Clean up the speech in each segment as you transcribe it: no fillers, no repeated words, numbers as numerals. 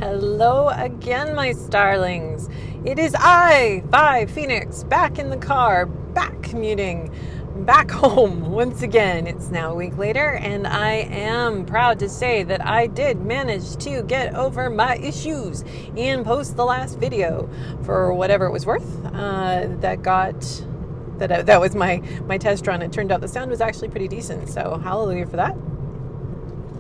Hello again, my starlings. It is I, Phoenix, back in the car, back commuting, back home once again. It's now a week later, and I am proud to say that I did manage to get over my issues and post the last video for whatever it was worth. That was my test run. It turned out the sound was actually pretty decent, so hallelujah for that.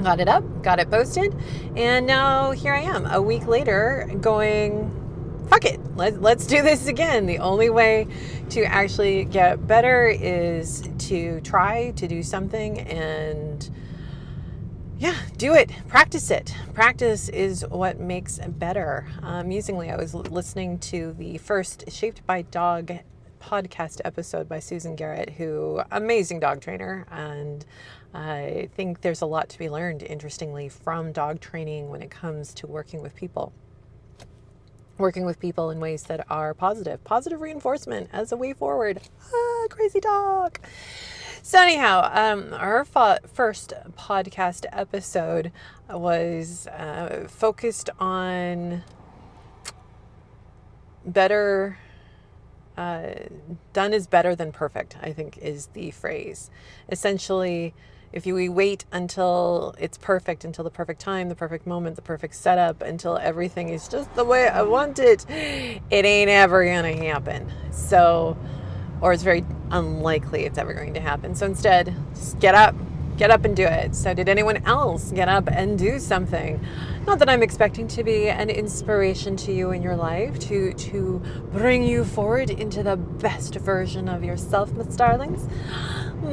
Got it up, got it posted, and now here I am a week later going, fuck it, let's do this again. The only way to actually get better is to try to do something and do it. Practice it. Practice is what makes better. Amusingly, I was listening to the first Shaped by Dog podcast episode by Susan Garrett, who amazing dog trainer, and I think there's a lot to be learned, interestingly, from dog training when it comes to working with people in ways that are positive reinforcement as a way forward. Crazy dog. So anyhow, our first podcast episode was focused on better. Done is better than perfect, I think, is the phrase. Essentially, if we wait until it's perfect, until the perfect time, the perfect moment, the perfect setup, until everything is just the way I want it, it ain't ever going to happen. So, or it's very unlikely it's ever going to happen. So instead, just get up and do it. So did anyone else get up and do something? Not that I'm expecting to be an inspiration to you in your life, to bring you forward into the best version of yourself, my starlings.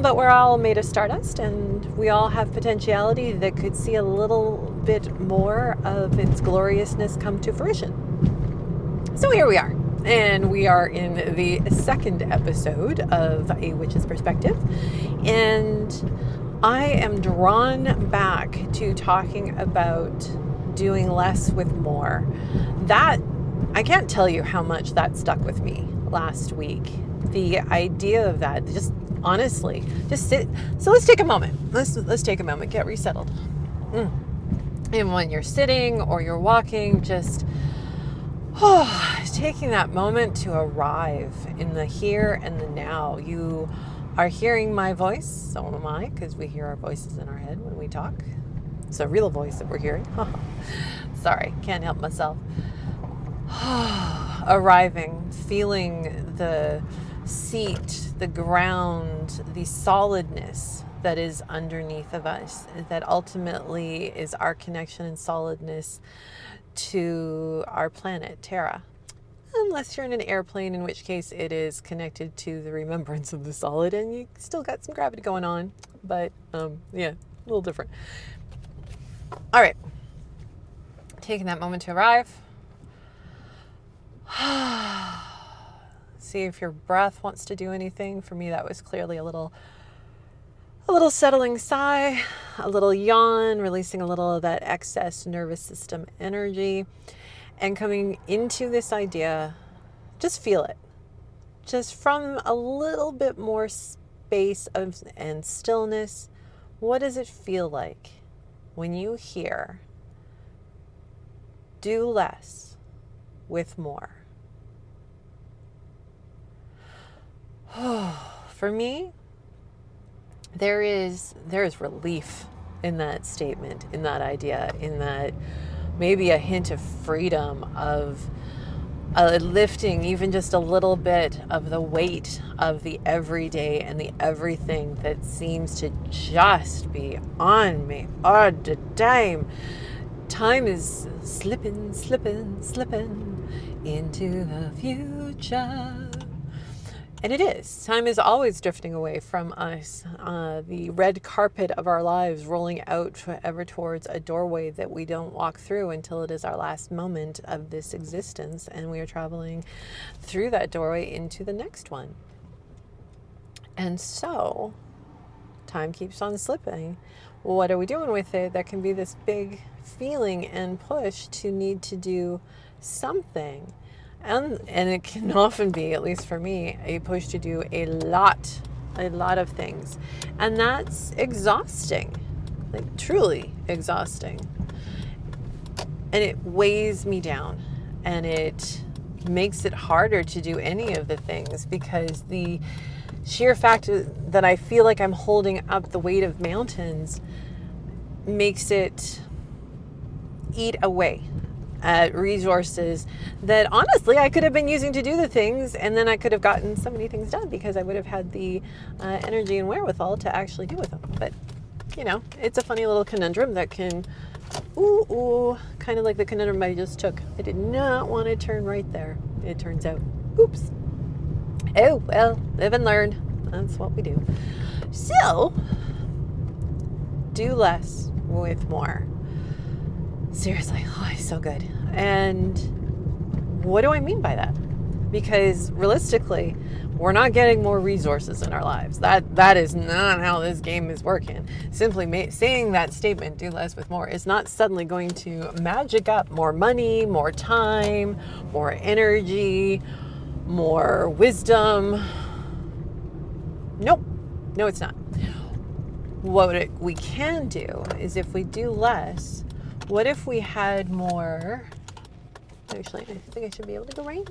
But we're all made of stardust, and we all have potentiality that could see a little bit more of its gloriousness come to fruition. So here we are. And we are in the second episode of A Witch's Perspective. And I am drawn back to talking about doing less with more. That, I can't tell you how much that stuck with me last week. The idea of that, just honestly, just sit. So let's take a moment. Let's take a moment, get resettled. And when you're sitting or you're walking, just taking that moment to arrive in the here and the now. You are hearing my voice, so am I, because we hear our voices in our head when we talk. It's a real voice that we're hearing. Sorry, can't help myself. Arriving, feeling the seat, the ground, the solidness that is underneath of us, that ultimately is our connection and solidness to our planet, Terra. Unless you're in an airplane, in which case it is connected to the remembrance of the solid and you still got some gravity going on. But a little different. All right. Taking that moment to arrive. See if your breath wants to do anything. For me, that was clearly a little settling sigh, a little yawn, releasing a little of that excess nervous system energy. And coming into this idea, just feel it. Just from a little bit more space and stillness, what does it feel like when you hear, do less with more? For me, there is relief in that statement, in that idea, in that maybe a hint of freedom, of lifting even just a little bit of the weight of the everyday and the everything that seems to just be on me all the time. Time is slipping into the future. And it is. Time is always drifting away from us. The red carpet of our lives rolling out forever towards a doorway that we don't walk through until it is our last moment of this existence. And we are traveling through that doorway into the next one. And so, time keeps on slipping. Well, what are we doing with it? That can be this big feeling and push to need to do something. And it can often be, at least for me, a push to do a lot of things. And that's exhausting, like truly exhausting. and it weighs me down, and it makes it harder to do any of the things, because the sheer fact that I feel like I'm holding up the weight of mountains makes it eat away at resources that honestly I could have been using to do the things, and then I could have gotten so many things done because I would have had the energy and wherewithal to actually do with them. But it's a funny little conundrum that can kind of like the conundrum I just took. I did not want to turn right there, it turns out. Oops. Oh well, live and learn. That's what we do. So do less with more. Seriously, it's so good. And what do I mean by that? Because realistically, we're not getting more resources in our lives. That is not how this game is working. Simply saying that statement, do less with more, is not suddenly going to magic up more money, more time, more energy, more wisdom. Nope. No, it's not. What we can do is, if we do less, what if we had more? Actually, I think I should be able to go right.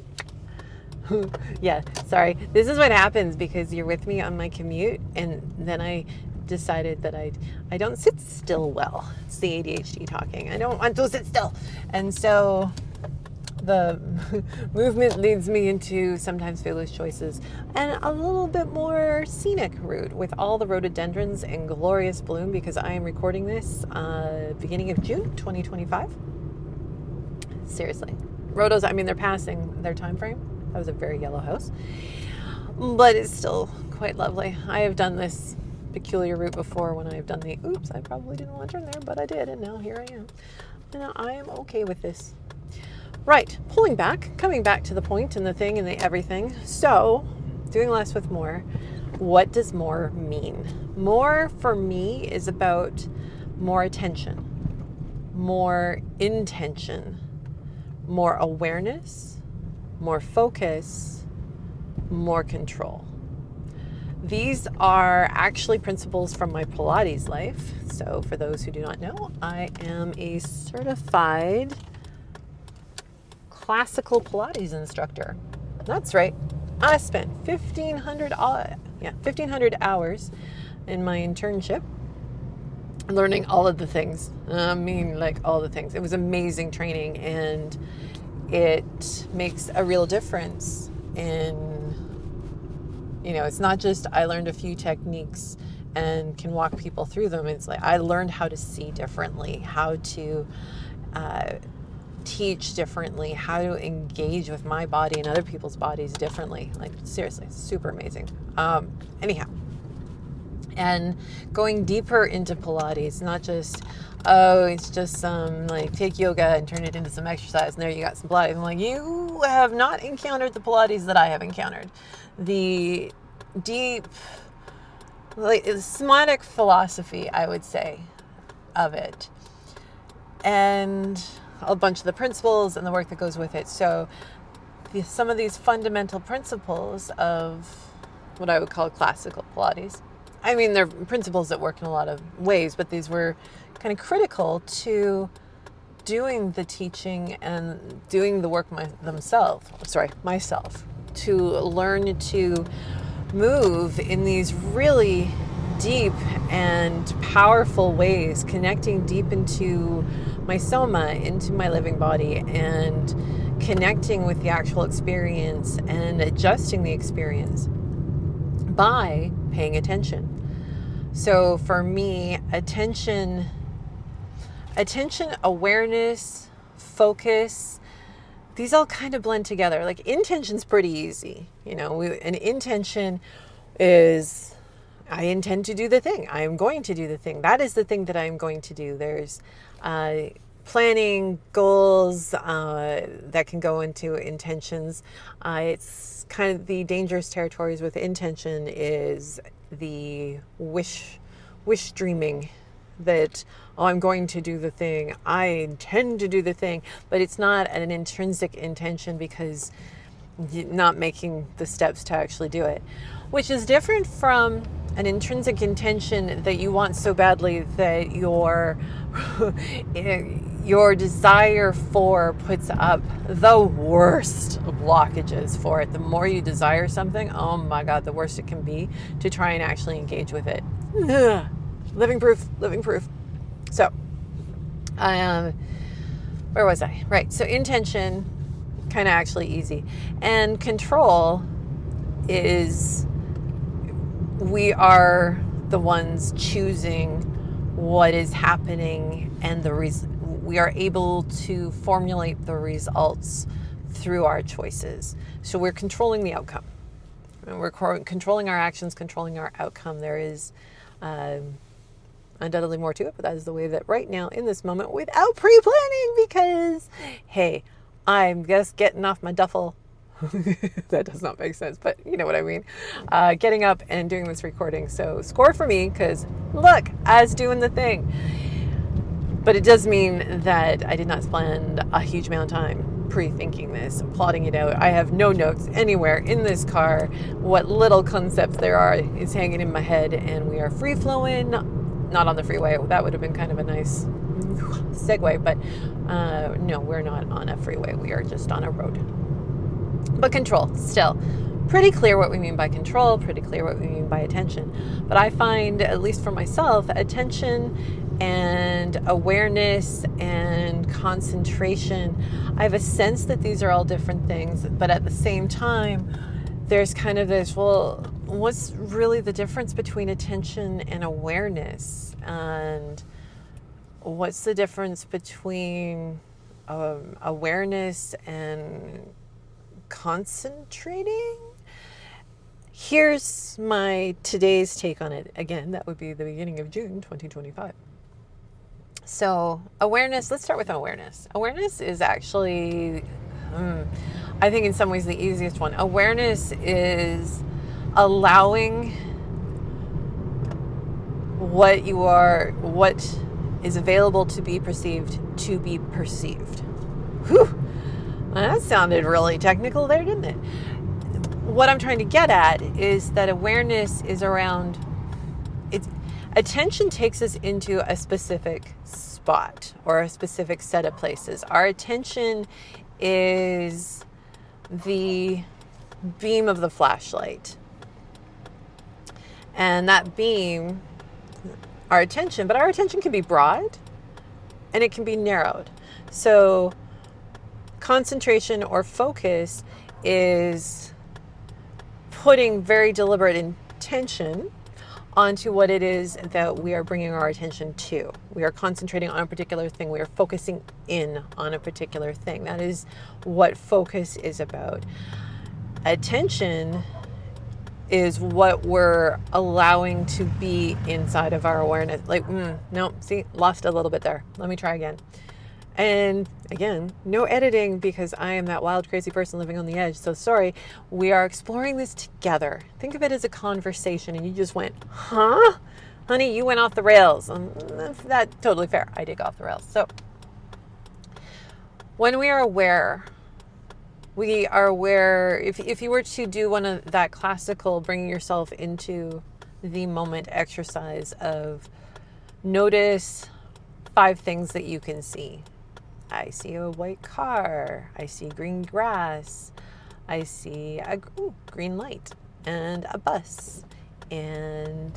Yeah, sorry. This is what happens because you're with me on my commute, and then I decided that I don't sit still well. It's the ADHD talking. I don't want to sit still. And so the movement leads me into sometimes foolish choices and a little bit more scenic route with all the rhododendrons in glorious bloom, because I am recording this beginning of June 2025. Seriously. Rhodos, they're passing their time frame. That was a very yellow house, but it's still quite lovely. I have done this peculiar route before when I've done I probably didn't want to turn there, but I did, and now here I am. And I am okay with this. Right, coming back to the point and the thing and the everything. So, doing less with more. What does more mean? More for me is about more attention, more intention, more awareness, more focus, more control. These are actually principles from my Pilates life. So for those who do not know, I am a certified classical Pilates instructor. That's right. I spent 1,500 hours in my internship learning all of the things. All the things. It was amazing training, and it makes a real difference in, it's not just I learned a few techniques and can walk people through them. It's like I learned how to see differently, how to teach differently, how to engage with my body and other people's bodies differently. Like, seriously, super amazing. Anyhow, and going deeper into Pilates, not just, it's just some take yoga and turn it into some exercise and there you got some Pilates. I'm like, you have not encountered the Pilates that I have encountered. The deep, somatic philosophy, I would say, of it. And a bunch of the principles and the work that goes with it. So some of these fundamental principles of what I would call classical Pilates, they're principles that work in a lot of ways, but these were kind of critical to doing the teaching and doing the work myself, to learn to move in these really deep and powerful ways, connecting deep into my soma, into my living body, and connecting with the actual experience and adjusting the experience by paying attention. So for me, attention, awareness, focus, these all kind of blend together. Like, intention's pretty easy. An intention is, I intend to do the thing. I am going to do the thing. That is the thing that I am going to do. There's planning, goals that can go into intentions. It's kind of the dangerous territories with intention is the wish dreaming that, I'm going to do the thing. I intend to do the thing, but it's not an intrinsic intention because you're not making the steps to actually do it, which is different from an you want so badly that you your desire for puts up the worst blockages for it. The more you desire something, oh my God, the worse it can be to try and actually engage with it. Ugh. Living proof, living proof. So, where was I? Right. So intention, kind of actually easy. And control is we are the ones choosing what is happening, and we are able to formulate the results through our choices. So we're controlling the outcome. And we're controlling our actions, controlling our outcome. There is undoubtedly more to it, but that is the way that right now in this moment, without pre-planning, because hey, I'm just getting off my duffel. That does not make sense, but you know what I mean. Getting up and doing this recording. So score for me, because look, I was doing the thing. But it does mean that I did not spend a huge amount of time pre-thinking this, plotting it out. I have no notes anywhere in this car. What little concepts there are is hanging in my head, and we are free-flowing, not on the freeway. That would have been kind of a nice segue, but no, we're not on a freeway. We are just on a road. But control, still. Pretty clear what we mean by control, pretty clear what we mean by attention. But I find, at least for myself, attention and awareness and concentration, I have a sense that these are all different things, but at the same time, there's kind of this, well, what's really the difference between attention and awareness? And what's the difference between awareness and concentrating? Here's my today's take on it. Again, that would be the beginning of June 2025. So awareness, let's start with awareness. Awareness is actually, I think in some ways the easiest one. Awareness is allowing what is available to be perceived. Whew. That sounded really technical there, didn't it? What I'm trying to get at is that awareness is around, attention takes us into a specific spot or a specific set of places. Our attention is the beam of the flashlight. And that beam, our attention can be broad and it can be narrowed. So concentration or focus is putting very deliberate intention onto what it is that we are bringing our attention to. We are concentrating on a particular thing. We are focusing in on a particular thing. That is what focus is about. Attention is what we're allowing to be inside of our awareness. Like, no, see, lost a little bit there. Let me try again. And again, no editing because I am that wild, crazy person living on the edge. So sorry, we are exploring this together. Think of it as a conversation and you just went, huh? Honey, you went off the rails. That's totally fair. I did go off the rails. So when we are aware, if you were to do one of that classical bringing yourself into the moment exercise of notice 5 things that you can see. I see a white car. I see green grass. I see a green light and a bus and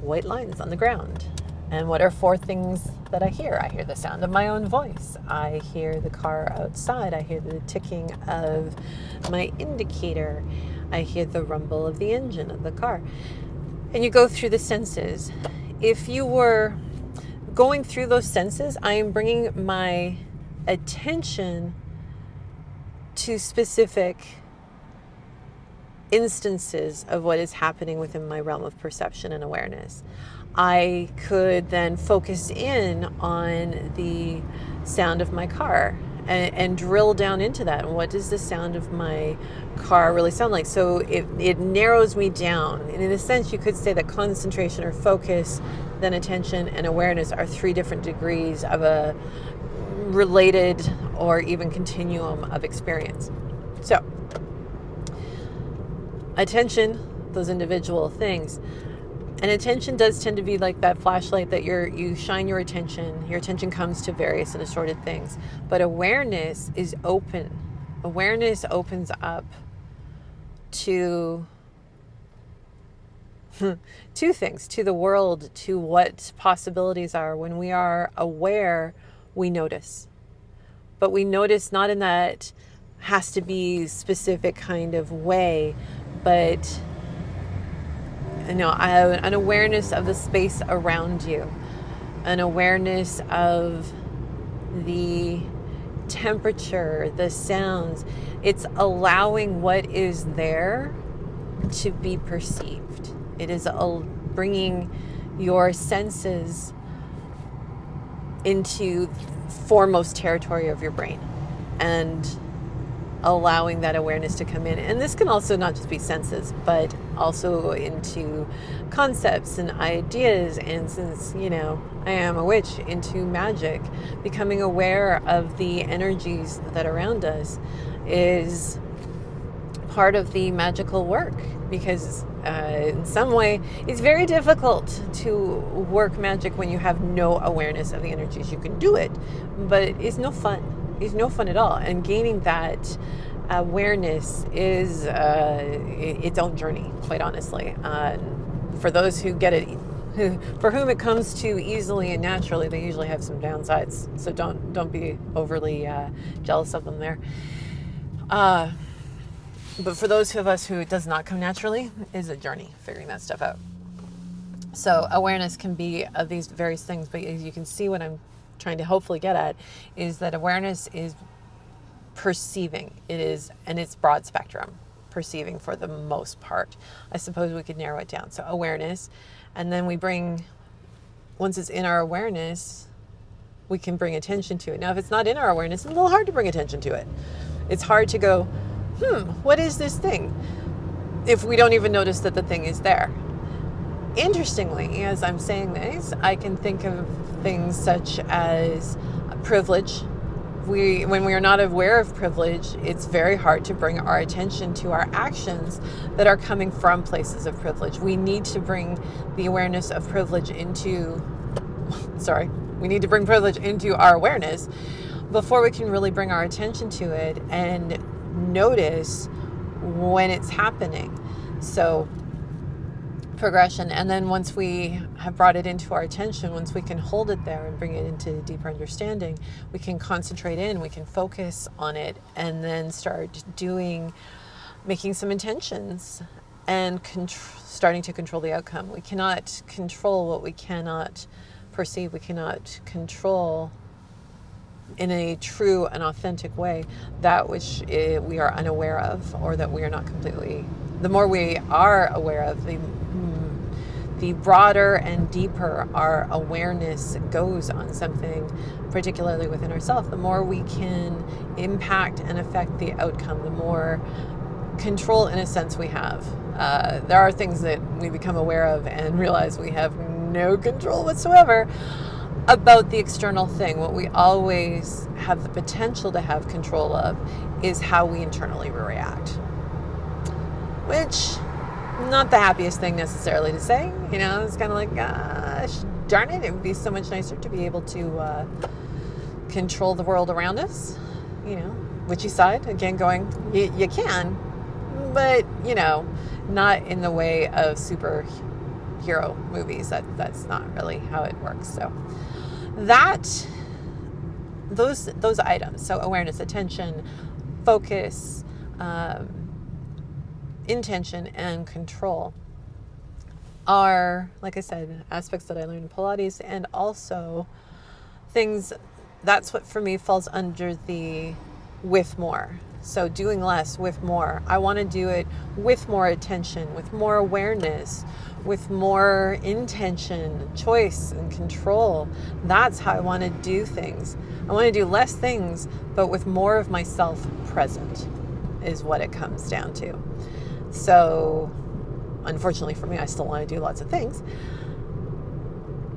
white lines on the ground. And what are 4 things that I hear? I hear the sound of my own voice. I hear the car outside. I hear the ticking of my indicator. I hear the rumble of the engine of the car. And you go through the senses. If you were going through those senses, I am bringing my attention to specific instances of what is happening within my realm of perception and awareness. I could then focus in on the sound of my car and drill down into that. And what does the sound of my car really sound like? So it narrows me down. And in a sense, you could say that concentration or focus, then attention and awareness are 3 different degrees of a related or even continuum of experience. So attention, those individual things. And attention does tend to be like that flashlight that you shine your attention. Your attention comes to various and assorted things. But awareness is open. Awareness opens up to two things, to the world, to what possibilities are. When we are aware, we notice. But we notice not in that has to be specific kind of way, but an awareness of the space around you, an awareness of the temperature, the sounds. It's allowing what is there to be perceived. It is bringing your senses into foremost territory of your brain and allowing that awareness to come in. And this can also not just be senses, but also into concepts and ideas. And since, I am a witch, into magic, becoming aware of the energies that are around us is part of the magical work, because in some way it's very difficult to work magic when you have no awareness of the energies. You can do it, but it's no fun. It's no fun at all. And gaining that awareness is its own journey, quite honestly. For those who get it, for whom it comes to easily and naturally, they usually have some downsides. So don't be overly jealous of them there. But for those of us who it does not come naturally, is a journey figuring that stuff out. So awareness can be of these various things, but as you can see, what I'm trying to hopefully get at is that awareness is perceiving. It is, and it's broad spectrum perceiving for the most part. I suppose we could narrow it down. So awareness, and then once it's in our awareness, we can bring attention to it. Now, if it's not in our awareness, it's a little hard to bring attention to it. It's hard to go, what is this thing? If we don't even notice that the thing is there. Interestingly, as I'm saying this, I can think of things such as privilege. When we are not aware of privilege, it's very hard to bring our attention to our actions that are coming from places of privilege. We need to bring the awareness of privilege we need to bring privilege into our awareness before we can really bring our attention to it and notice when it's happening. So progression, and then once we have brought it into our attention, once we can hold it there and bring it into deeper understanding, we can concentrate in, we can focus on it, and then start making some intentions and starting to control the outcome. We cannot control what we cannot perceive. We cannot control in a true and authentic way that which we are unaware of, or that we are not completely. The more we are aware of, the broader and deeper our awareness goes on something, particularly within ourselves, the more we can impact and affect the outcome, the more control, in a sense, we have. There are things that we become aware of and realize we have no control whatsoever about the external thing. What we always have the potential to have control of is how we internally react, which not the happiest thing necessarily to say. It's kind of like, gosh darn it, it would be so much nicer to be able to control the world around us. Witchy side again, going, you can, but not in the way of superhero movies. That's not really how it works. So those items, so awareness, attention, focus, intention, and control, are, like I said, aspects that I learned in Pilates, and also things, that's what for me falls under the with more. So doing less with more. I want to do it with more attention, with more awareness, with more intention, choice, and control. That's how I want to do things. I want to do less things, but with more of myself present, is what it comes down to. So, unfortunately for me, I still want to do lots of things.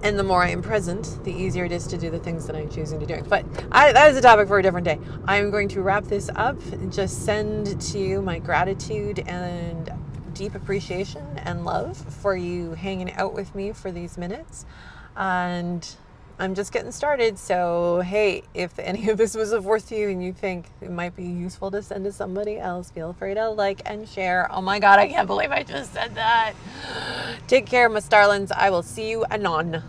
And the more I am present, the easier it is to do the things that I'm choosing to do. But that is a topic for a different day. I'm going to wrap this up. Just send to you my gratitude and deep appreciation and love for you hanging out with me for these minutes. And I'm just getting started. So, hey, if any of this was of worth to you and you think it might be useful to send to somebody else, feel free to like and share. Oh my God, I can't believe I just said that. Take care, my starlings. I will see you anon.